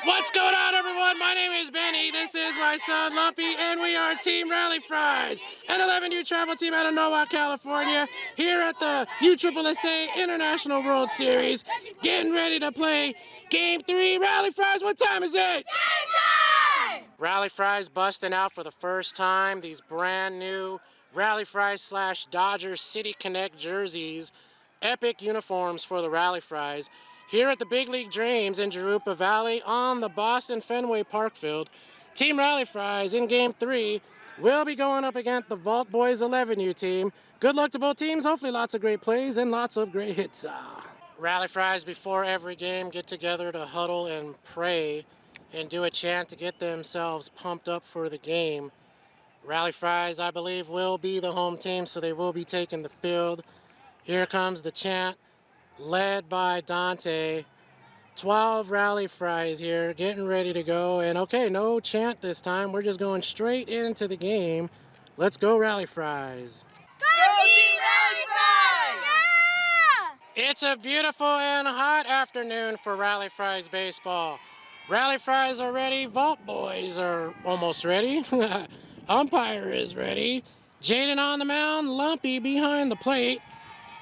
What's going on, everyone? My name is Benny. This is my son, Lumpy, and we are Team Rally Fries, an 11U travel team out of Norwalk, California, here at the USSSA International World Series, getting ready to play Game 3. Rally Fries, what time is it? Game time! Rally Fries busting out for the first time. These brand new Rally Fries / Dodgers City Connect jerseys. Epic uniforms for the Rally Fries. Here at the Big League Dreams in Jurupa Valley on the Boston Fenway Park field, Team Rally Fries in Game 3 will be going up against the Vault Boys 11U team. Good luck to both teams. Hopefully lots of great plays and lots of great hits. Rally Fries before every game get together to huddle and pray and do a chant to get themselves pumped up for the game. Rally Fries, I believe, will be the home team, so they will be taking the field. Here comes the chant, led by Dante. 12 Rally Fries here, getting ready to go. And okay, no chant this time. We're just going straight into the game. Let's go, Rally Fries. Go Team Rally Fries! Yeah! It's a beautiful and hot afternoon for Rally Fries baseball. Rally Fries are ready. Vault Boys are almost ready. Umpire is ready. Jaden on the mound, Lumpy behind the plate.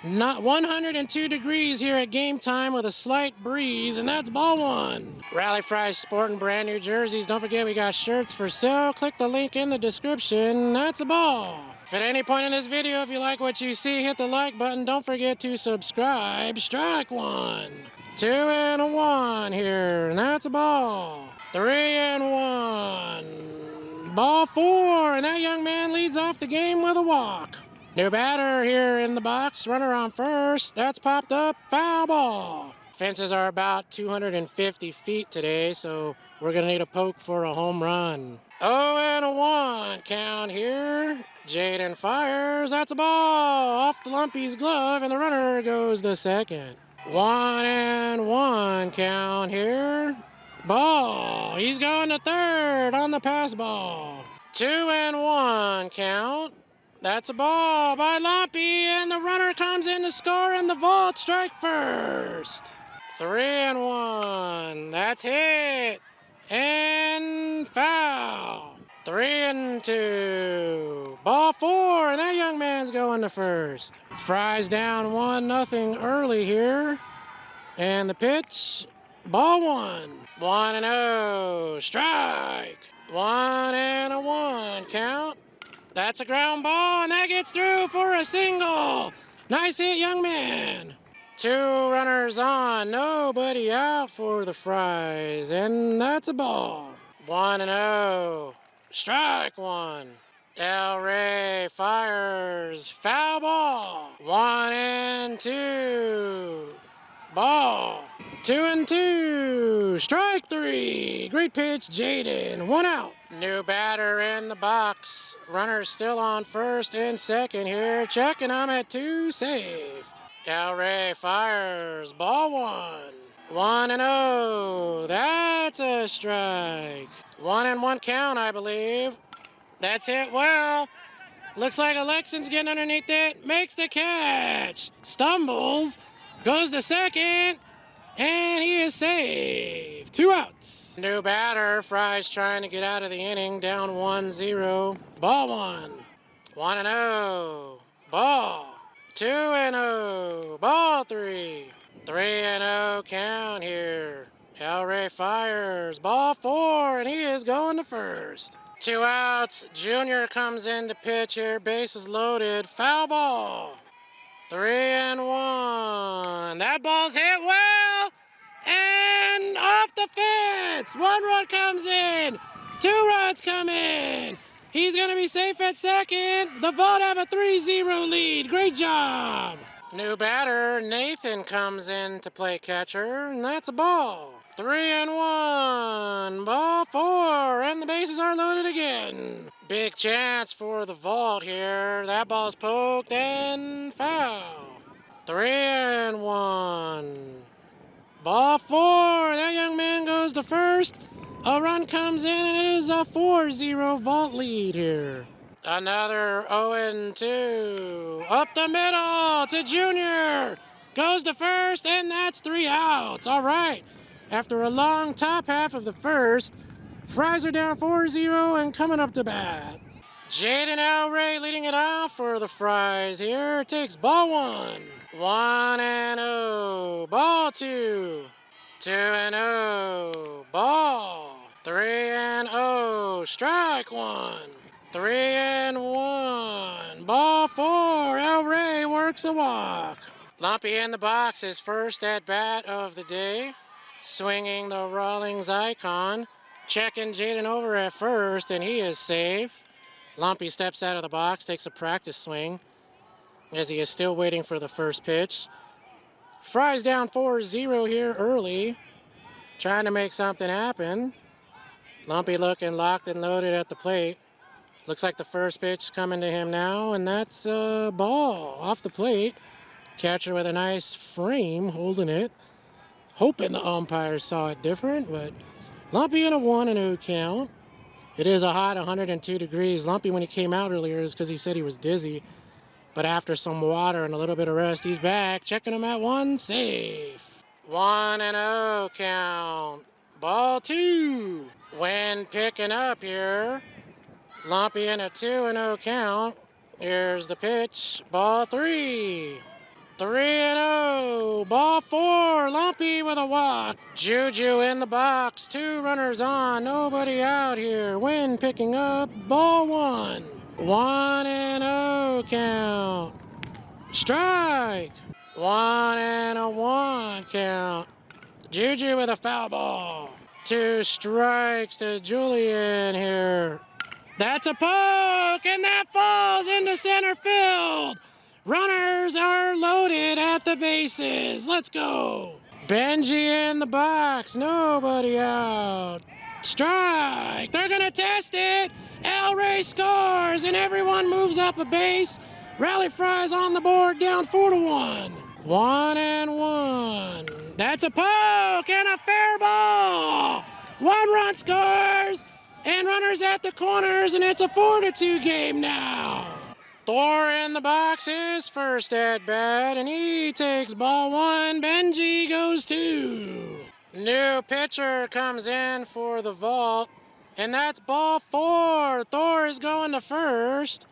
Not 102 degrees here at game time with a slight breeze, and that's ball one. Rally Fries sporting brand new jerseys. Don't forget we got shirts for sale. Click the link in the description. That's a ball. If at any point in this video, if you like what you see, hit the like button. Don't forget to subscribe. Strike one. 2 and a 1 here, and that's a ball. 3 and 1. Ball 4, and that young man leads off the game with a walk. New batter here in the box, runner on first. That's popped up, foul ball. Fences are about 250 feet today, so we're gonna need a poke for a home run. 0 and a 1 count here. Jaden fires, that's a ball off the Lumpy's glove, and the runner goes to second. 1 and 1 count here. Ball, he's going to third on the pass ball. 2 and 1 count. That's a ball by Lumpy, and the runner comes in to score, and the Vault strike first. 3 and 1. That's hit. And foul. 3 and 2. Ball 4, and that young man's going to first. Fries down 1-0 early here. And the pitch, ball 1. 1 and 0. Strike. 1 and a 1 count. That's a ground ball, and that gets through for a single. Nice hit, young man. 2 runners on, nobody out for the Fries, and that's a ball. 1 and 0. Strike 1. El Rey fires. Foul ball. 1 and 2. Ball. 2 and 2. Strike 3. Great pitch, Jaden. 1 out. New batter in the box. Runner still on first and second here. Checking him at 2, saved. El Rey fires. Ball 1. 1 and 0. That's a strike. 1 and 1 count, I believe. That's hit well. Looks like Alexon's getting underneath it. Makes the catch. Stumbles. Goes to second. And he is saved. 2 outs. New batter. Fries trying to get out of the inning. Down 1-0. Ball 1. 1 and 0. Ball. 2 and 0. Ball 3. 3 and 0 count here. El Rey fires. Ball 4, and he is going to first. 2 outs. Junior comes in to pitch here. Bases loaded. Foul ball. 3 and 1. That ball's hit well. And off the fence. 1 run comes in. 2 runs come in. He's going to be safe at second. The Vault have a 3-0 lead. Great job. New batter, Nathan, comes in to play catcher, and that's a ball. 3 and 1. Ball 4, and the bases are loaded again. Big chance for the Vault here. That ball's poked and foul. 3 and 1. Ball 4. That young man goes to first. A run comes in, and it is a 4-0 Vault lead here. Another 0-2. Up the middle to Junior. Goes to first, and that's 3 outs. All right. After a long top half of the first, Fries are down 4-0 and coming up to bat. Jaden Elray leading it off for the Fries here. Takes ball 1. 1-0. Ball 2. 2-0. Ball. 3-0. Strike 1. 3-1. Ball 4. Elray works a walk. Lumpy in the box, his first at bat of the day. Swinging the Rawlings icon. Checking Jaden over at first, and he is safe. Lumpy steps out of the box, takes a practice swing as he is still waiting for the first pitch. Fries down 4-0 here early, trying to make something happen. Lumpy looking locked and loaded at the plate. Looks like the first pitch coming to him now, and that's a ball off the plate. Catcher with a nice frame holding it. Hoping the umpire saw it different, but Lumpy in a 1-0 count. It is a hot 102 degrees. Lumpy, when he came out earlier, is because he said he was dizzy. But after some water and a little bit of rest, he's back. Checking him at 1, safe. 1-0 count. Ball 2. Wind picking up here. Lumpy in a 2-0 count. Here's the pitch. Ball 3. 3-0. Ball 4. Lumpy with a walk. Juju in the box. 2 runners on. Nobody out here. Wind picking up. Ball 1. 1-0 count. Strike. 1-1 count. Juju with a foul ball. 2 strikes to Julian here. That's a poke, and that falls into center field. Runners are loaded at the bases. Let's go. Benji in the box. Nobody out. Strike. They're going to test it. Elray scores, and everyone moves up a base. Rally Fries on the board, down 4-1. 1-1. That's a poke and a fair ball. 1 run scores, and runners at the corners, and it's a 4-2 game now. Thor in the box, his first at bat, and he takes ball 1. Benji goes 2. New pitcher comes in for the vault, and that's ball 4. Thor is going to first.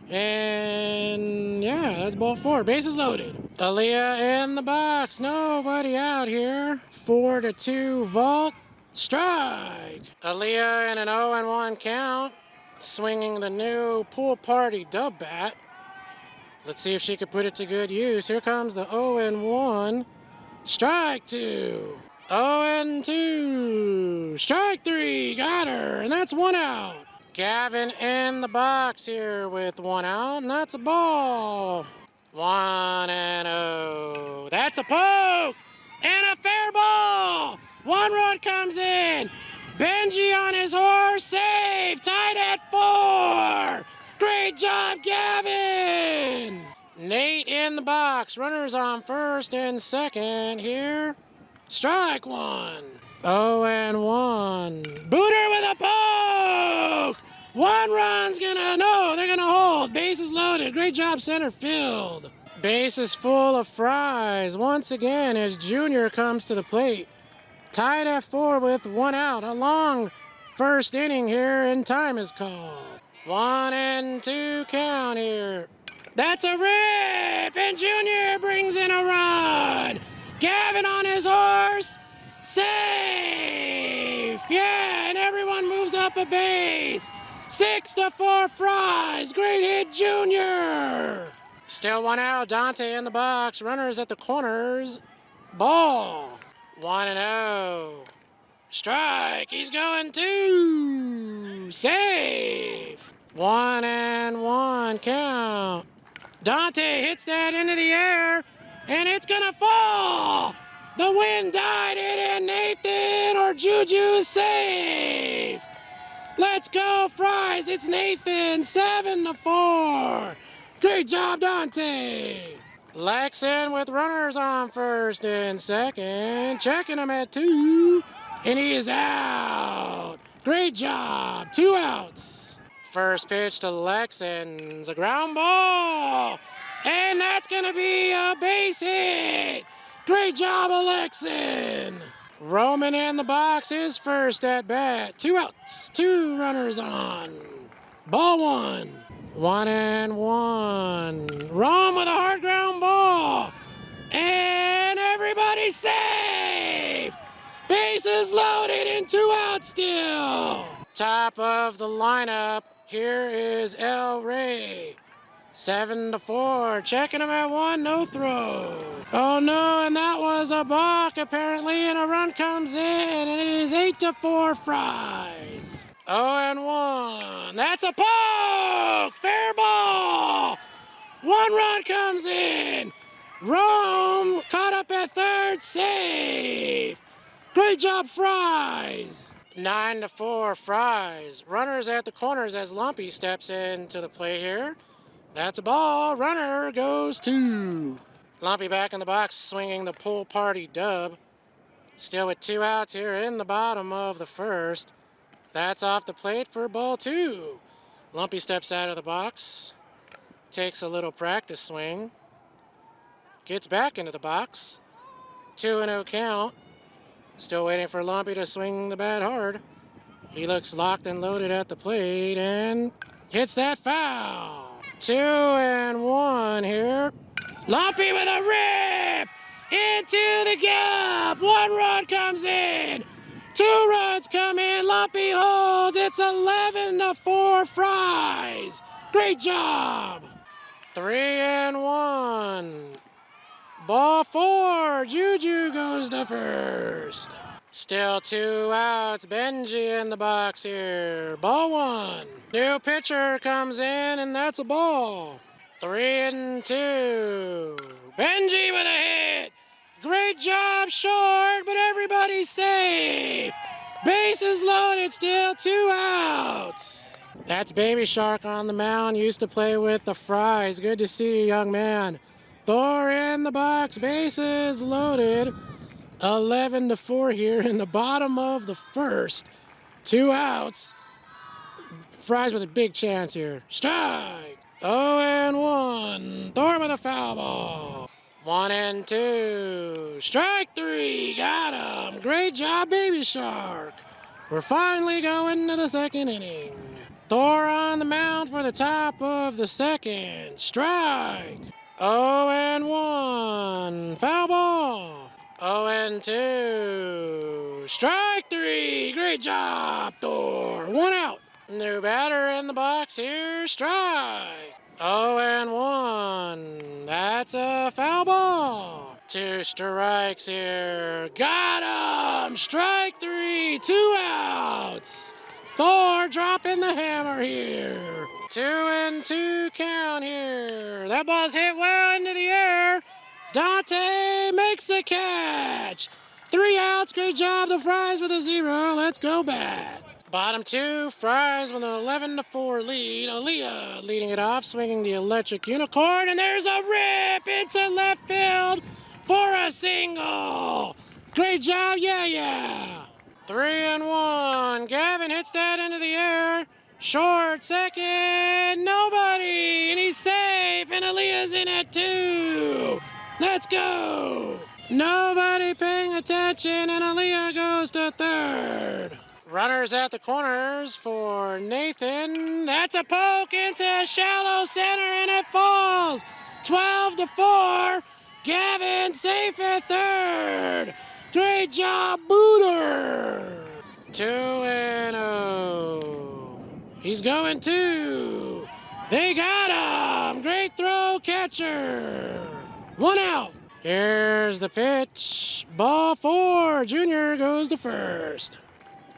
And yeah, that's ball 4. Bases loaded. Aaliyah in the box. Nobody out here. 4-2 vault. Strike. Aaliyah in an 0-1 count. Swinging the new pool party dub bat. Let's see if she could put it to good use. Here comes the 0-1. Strike 2. 0-2. Strike 3. Got her. And that's 1 out. Gavin in the box here with 1 out. And that's a ball. 1-0. That's a poke. And a fair ball. 1 run comes in. Benji on his horse, save, tied at 4. Great job, Gavin. Nate in the box, runners on first and second here. Strike 1. 0-1. Booter with a poke. 1 run's they're gonna hold. Bases loaded. Great job, center field. Bases full of Fries once again as Junior comes to the plate. Tied at 4 with 1 out. A long first inning here, and time is called. 1-2 count here. That's a rip, and Junior brings in a run. Gavin on his horse. Safe. Yeah, and everyone moves up a base. 6-4 Fries. Great hit, Junior. Still 1 out. Dante in the box. Runners at the corners. Ball. 1-0. Strike. He's going 2. Safe. 1-1 count. Dante hits that into the air, and it's going to fall. The wind died it, and Nathan or Juju safe. Let's go, Fries. It's Nathan. 7-4. Great job, Dante. Lex in with runners on first and second. Checking him at 2. And he is out. Great job. 2 outs. First pitch to Lexen's a ground ball. And that's going to be a base hit. Great job, Alexin. Roman in the box is first at bat. 2 outs, 2 runners on. Ball 1. 1-1. Rom with a hard ground ball. And everybody's safe. Bases loaded and 2 outs still. Top of the lineup. Here is El Rey. 7-4. Checking him at 1. No throw. Oh no, and that was a balk apparently, and a run comes in, and it is 8-4 Fries. 0-1. That's a poke. Fair ball. 1 run comes in. Rome caught up at third. Safe. Great job, Fries. 9-4 Fries. Runners at the corners as Lumpy steps into the play here. That's a ball. Runner goes 2. Lumpy back in the box swinging the pool party dub. Still with 2 outs here in the bottom of the first. That's off the plate for ball 2. Lumpy steps out of the box. Takes a little practice swing. Gets back into the box. 2-0 count. Still waiting for Lumpy to swing the bat hard. He looks locked and loaded at the plate and hits that foul. 2-1 here. Lumpy with a rip into the gap. 1 run comes in. 2 runs come in. Lumpy holds. It's 11-4 Fries. Great job. 3-1. Ball 4. Juju goes to first. Still 2 outs. Benji in the box here. Ball 1. New pitcher comes in, and that's a ball. 3-2. Benji with a hit. Great job, short, but everybody's safe. Bases loaded, still 2 outs. That's Baby Shark on the mound. Used to play with the Fries. Good to see you, young man. Thor in the box. Bases loaded. 11-4 here in the bottom of the first. 2 outs. Fries with a big chance here. Strike. 0-1. Thor with a foul ball. 1-2. Strike 3. Got him. Great job, Baby Shark. We're finally going to the second inning. Thor on the mound for the top of the second. Strike. 0-1. Foul ball. 0-2. Strike 3. Great job, Thor. 1 out. New batter in the box here. Strike. 0-1. That's a foul ball. 2 strikes here. Got him. Strike 3. 2 outs. Thor dropping the hammer here. 2-2 count here. That ball's hit well into the air. Dante makes the catch. 3 outs. Great job, the Fries with a 0. Let's go back. Bottom 2, Fries with an 11-4 lead. Aaliyah leading it off, swinging the electric unicorn, and there's a rip into left field for a single. Great job, yeah. 3-1. Gavin hits that into the air. Short second, nobody, and he's safe, and Aaliyah's in at 2. Let's go. Nobody paying attention, and Aaliyah goes to third. Runners at the corners for Nathan. That's a poke into shallow center, and it falls. 12-4. Gavin safe at third. Great job, Booter. 2-0. He's going 2. They got him. Great throw, catcher. 1 out. Here's the pitch. Ball 4. Junior goes to first.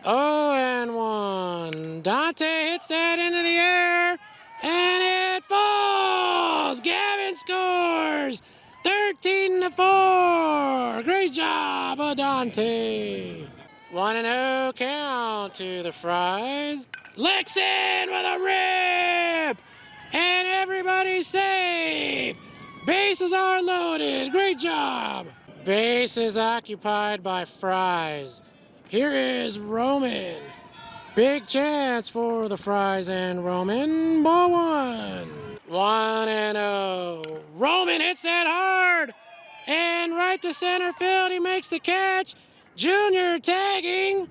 0-1. Dante hits that into the air, and it falls. Gavin scores. 13-4. Great job, Dante. 1-0 count to the Fries. Lexon with a rip, and everybody's safe. Bases are loaded. Great job. Bases occupied by Fries. Here is Roman. Big chance for the Fries and Roman. Ball 1. 1-0. Roman hits that hard. And right to center field, he makes the catch. Junior tagging.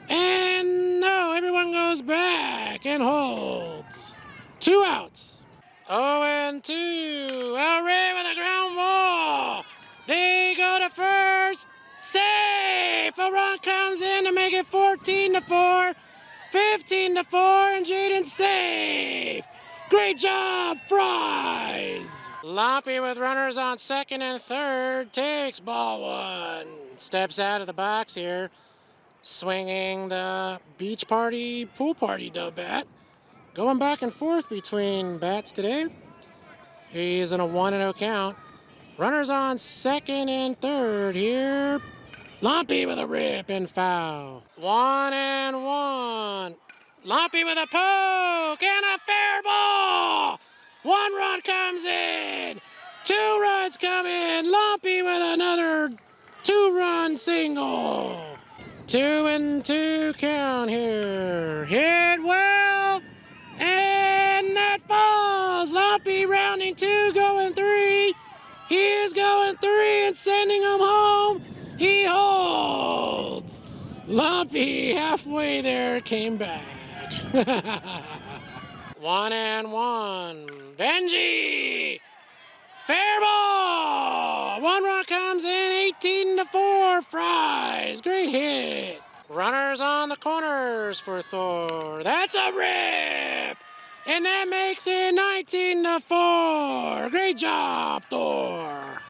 And no, everyone goes back and holds. 2 outs. 0-2. El Rey with a ground ball. They go to first. Safe. A run comes in to make it 14-4. 15-4, and Jaden's safe. Great job, Fries. Lumpy with runners on second and third takes ball 1. Steps out of the box here, swinging the beach party, pool party dub bat. Going back and forth between bats today. He's in a 1-0 count. Runners on second and third here. Lumpy with a rip and foul. 1-1. Lumpy with a poke and a fair ball. 1 run comes in. 2 runs come in. Lumpy with another 2-run single. 2-2 count here. Hit well. And that falls. Lumpy rounding 2, going 3. He is going 3 and sending him home. He holds. Lumpy halfway there came back. 1-1. Benji. Fair ball. 1 run comes in. 18-4. Fries. Great hit. Runners on the corners for Thor. That's a rip. And that makes it 19-4. Great job, Thor.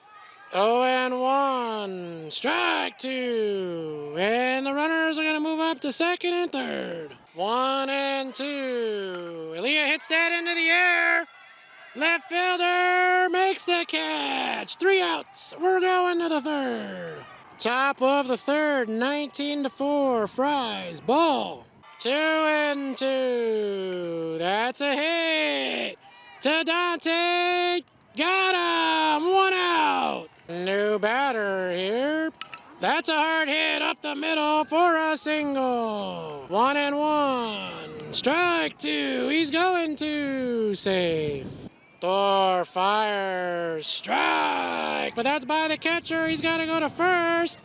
0-1. Strike 2. And the runners are going to move up to second and third. 1-2. Elia hits that into the air. Left fielder makes the catch. 3 outs. We're going to the third. Top of the third, 19-4. Fries. Ball. 2-2. That's a hit. To Dante. Got him. 1 out. New batter here. That's a hard hit up the middle for a single. 1-1. Strike 2. He's going to safe. Thor fires. Strike. But that's by the catcher. He's got to go to first.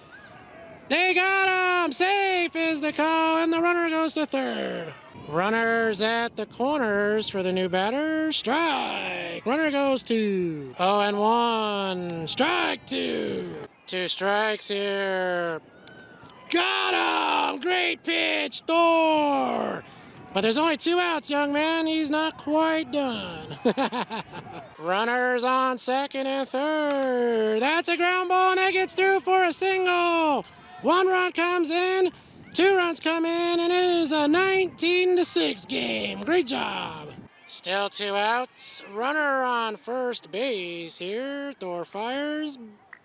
They got him. Safe is the call, and the runner goes to third. Runners at the corners for the new batter. Strike. Runner goes to 0-1. Strike 2. 2 strikes here. Got him. Great pitch, Thor. But there's only 2 outs, young man. He's not quite done. Runners on second and third. That's a ground ball, and that gets through for a single. 1 run comes in. 2 runs come in, and it is a 19-6 game. Great job. Still 2 outs. Runner on first base here. Thor fires.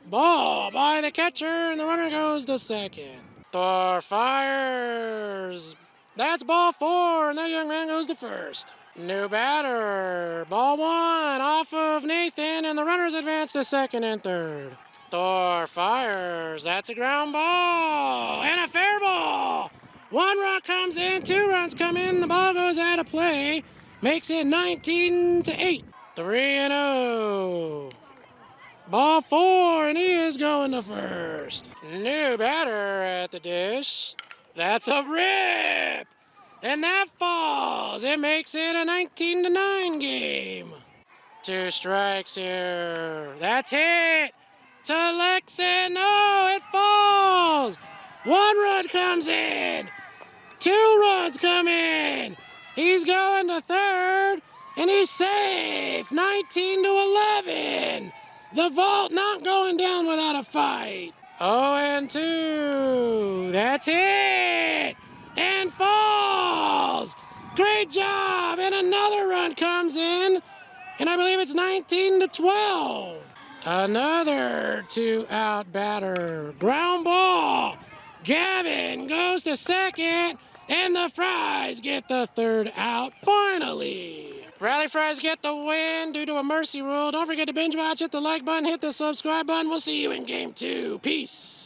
Ball by the catcher, and the runner goes to second. Thor fires. That's ball 4, and that young man goes to first. New batter. Ball 1 off of Nathan, and the runners advance to second and third. Thor fires. That's a ground ball and a fair ball. 1 run comes in, 2 runs come in. The ball goes out of play. Makes it 19-8. 3-0. Ball 4, and he is going to first. New batter at the dish. That's a rip. And that falls. It makes it a 19-9 game. 2 strikes here. That's hit. To Lexon. No, it falls. 1 run comes in. 2 runs come in. He's going to third, and he's safe. 19-11. The vault not going down without a fight. 0-2. That's it. And falls. Great job. And another run comes in, and I believe it's 19-12. Another 2-out batter. Ground ball. Gavin goes to second, and the Fries get the 3rd out finally. Rally Fries get the win due to a mercy rule. Don't forget to binge watch, hit the like button, hit the subscribe button. We'll see you in game 2. Peace.